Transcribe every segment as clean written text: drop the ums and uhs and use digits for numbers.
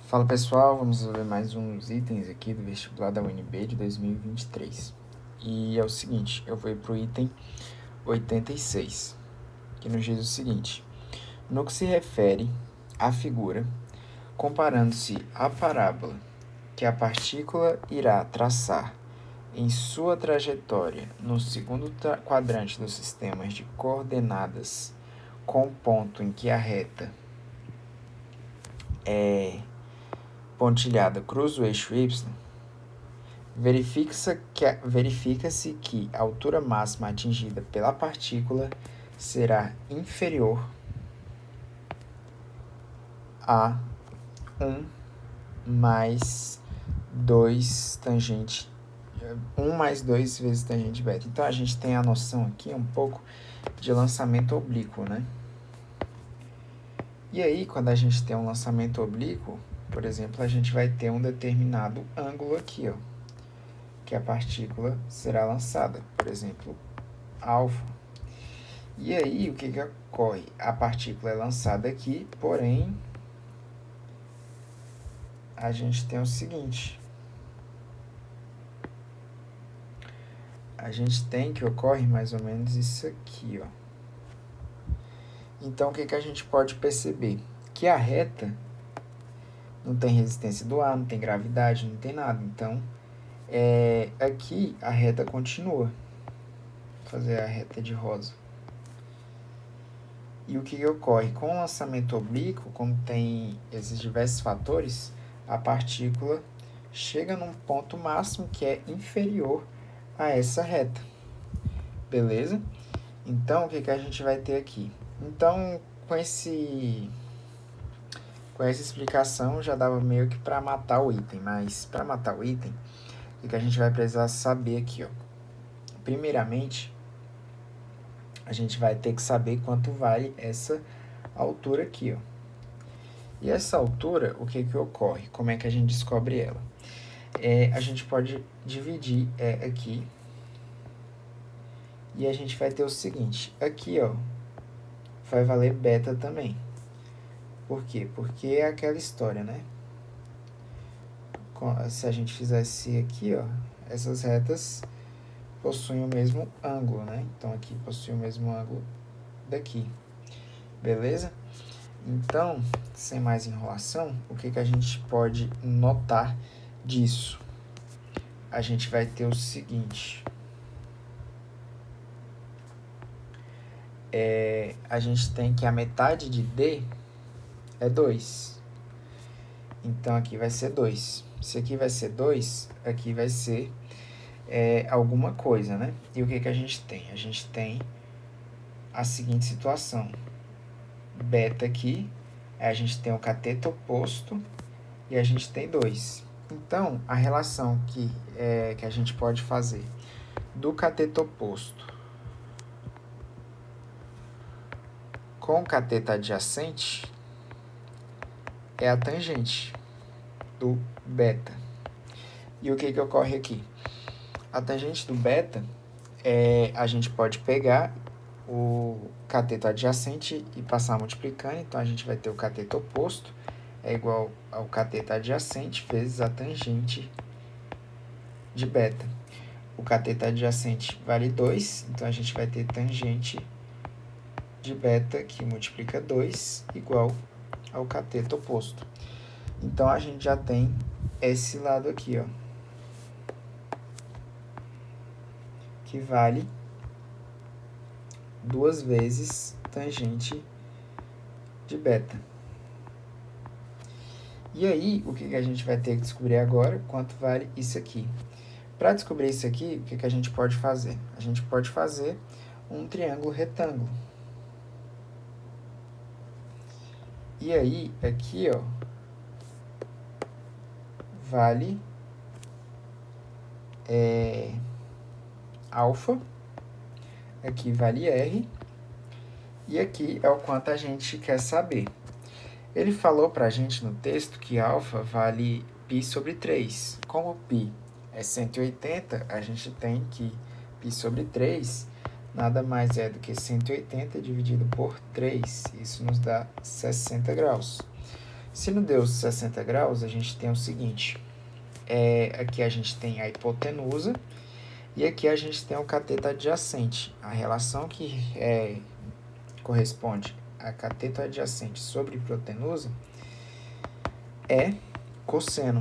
Fala pessoal, vamos ver mais uns itens aqui do vestibular da UNB de 2023. E é o seguinte, eu vou ir para o item 86, que nos diz o seguinte: no que se refere à figura, comparando-se à parábola que a partícula irá traçar em sua trajetória no segundo quadrante dos sistemas de coordenadas com o ponto em que a reta pontilhada cruza o eixo y, verifica-se que a altura máxima atingida pela partícula será inferior a 1 mais 2 tangente 1 mais 2 vezes tangente beta. Então, a gente tem a noção aqui um pouco de lançamento oblíquo, né? E aí, quando a gente tem um lançamento oblíquo, por exemplo, a gente vai ter um determinado ângulo aqui, ó, que a partícula será lançada, por exemplo, alfa. E aí, o que ocorre? A partícula é lançada aqui, porém, a gente tem o seguinte: a gente tem que ocorre mais ou menos isso aqui, ó. Então, o que a gente pode perceber? Que a reta não tem resistência do ar, não tem gravidade, não tem nada. Então, aqui a reta continua. Vou fazer a reta de rosa. E o que ocorre? Com o lançamento oblíquo, como tem esses diversos fatores, a partícula chega num ponto máximo que é inferior a essa reta. Beleza? Então, o que a gente vai ter aqui? Então, com essa explicação, já dava meio que para matar o item. Mas, para matar o item, o que a gente vai precisar saber aqui, ó? Primeiramente, a gente vai ter que saber quanto vale essa altura aqui, ó. E essa altura, o que ocorre? Como é que a gente descobre ela? A gente pode dividir aqui. E a gente vai ter o seguinte. Aqui, ó, vai valer beta também. Por quê? Porque é aquela história, né? Se a gente fizesse aqui, ó, essas retas possuem o mesmo ângulo, né? Então, aqui possui o mesmo ângulo daqui. Beleza? Então, sem mais enrolação, o que a gente pode notar disso? A gente vai ter o seguinte. A gente tem que a metade de D é 2. Então, aqui vai ser 2. Se aqui vai ser 2, aqui vai ser alguma coisa, né? E o que a gente tem? A gente tem a seguinte situação. Beta aqui, a gente tem o cateto oposto e a gente tem 2. Então, a relação que a gente pode fazer do cateto oposto com o cateto adjacente é a tangente do beta. E o que ocorre aqui? A tangente do beta, a gente pode pegar o cateto adjacente e passar multiplicando. Então, a gente vai ter o cateto oposto é igual ao cateto adjacente vezes a tangente de beta. O cateto adjacente vale 2, então a gente vai ter tangente de beta que multiplica 2 igual ao cateto oposto. Então, a gente já tem esse lado aqui, ó, que vale 2 vezes tangente de beta. E aí, o que a gente vai ter que descobrir agora? Quanto vale isso aqui. Para descobrir isso aqui, o que a gente pode fazer? A gente pode fazer um triângulo retângulo. E aí, aqui, ó, vale alfa, aqui vale R, e aqui é o quanto a gente quer saber. Ele falou para a gente no texto que alfa vale π sobre 3. Como π é 180, a gente tem que π sobre 3 nada mais é do que 180 dividido por 3. Isso nos dá 60 graus. Se não deu 60 graus, a gente tem o seguinte, aqui a gente tem a hipotenusa e aqui a gente tem o cateto adjacente. A relação que corresponde a cateto adjacente sobre hipotenusa é cosseno.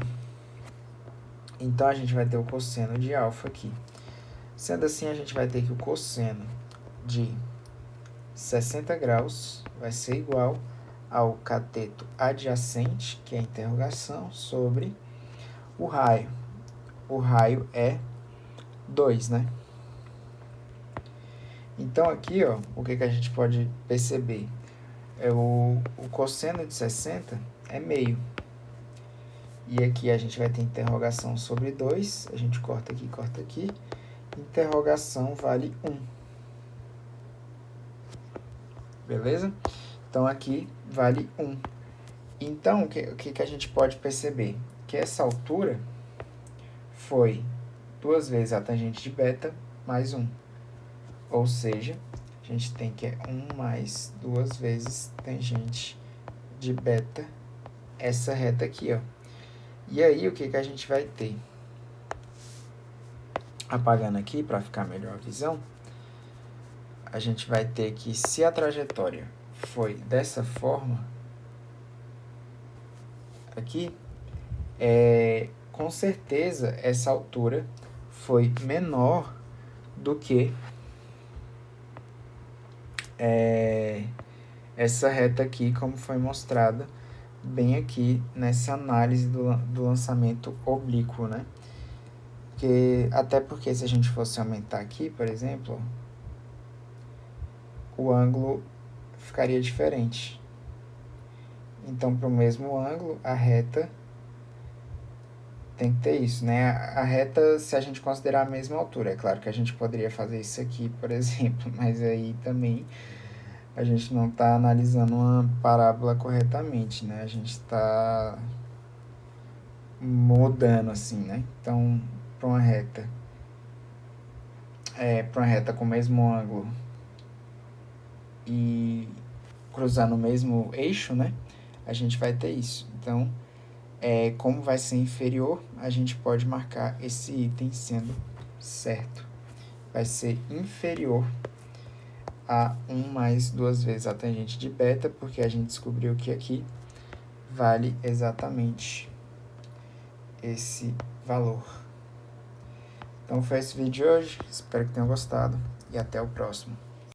Então, a gente vai ter o cosseno de alfa aqui. Sendo assim, a gente vai ter que o cosseno de 60 graus vai ser igual ao cateto adjacente, que é a interrogação, sobre o raio. O raio é 2, né? Então, aqui, ó, o que a gente pode perceber? O cosseno de 60 é meio. E aqui a gente vai ter interrogação sobre 2. A gente corta aqui. Interrogação vale 1. Beleza? Então, aqui vale 1. Então, o que a gente pode perceber? Que essa altura foi 2 vezes a tangente de beta mais 1. Ou seja, a gente tem que 1 mais 2 vezes tangente de beta, essa reta aqui, ó. E aí, o que a gente vai ter? Apagando aqui, para ficar melhor a visão, a gente vai ter que, se a trajetória foi dessa forma, aqui, com certeza, essa altura foi menor do que essa reta aqui, como foi mostrada bem aqui nessa análise do lançamento oblíquo, né? Até porque se a gente fosse aumentar aqui, por exemplo, o ângulo ficaria diferente. Então, para o mesmo ângulo, a reta tem que ter isso, né? A reta, se a gente considerar a mesma altura, é claro que a gente poderia fazer isso aqui, por exemplo, mas aí também a gente não está analisando uma parábola corretamente, né? A gente está mudando assim, né? Então, para uma reta com o mesmo ângulo e cruzar no mesmo eixo, né? A gente vai ter isso. Então, como vai ser inferior, a gente pode marcar esse item sendo certo. Vai ser inferior a 1 mais 2 vezes a tangente de beta, porque a gente descobriu que aqui vale exatamente esse valor. Então foi esse vídeo de hoje, espero que tenham gostado e até o próximo.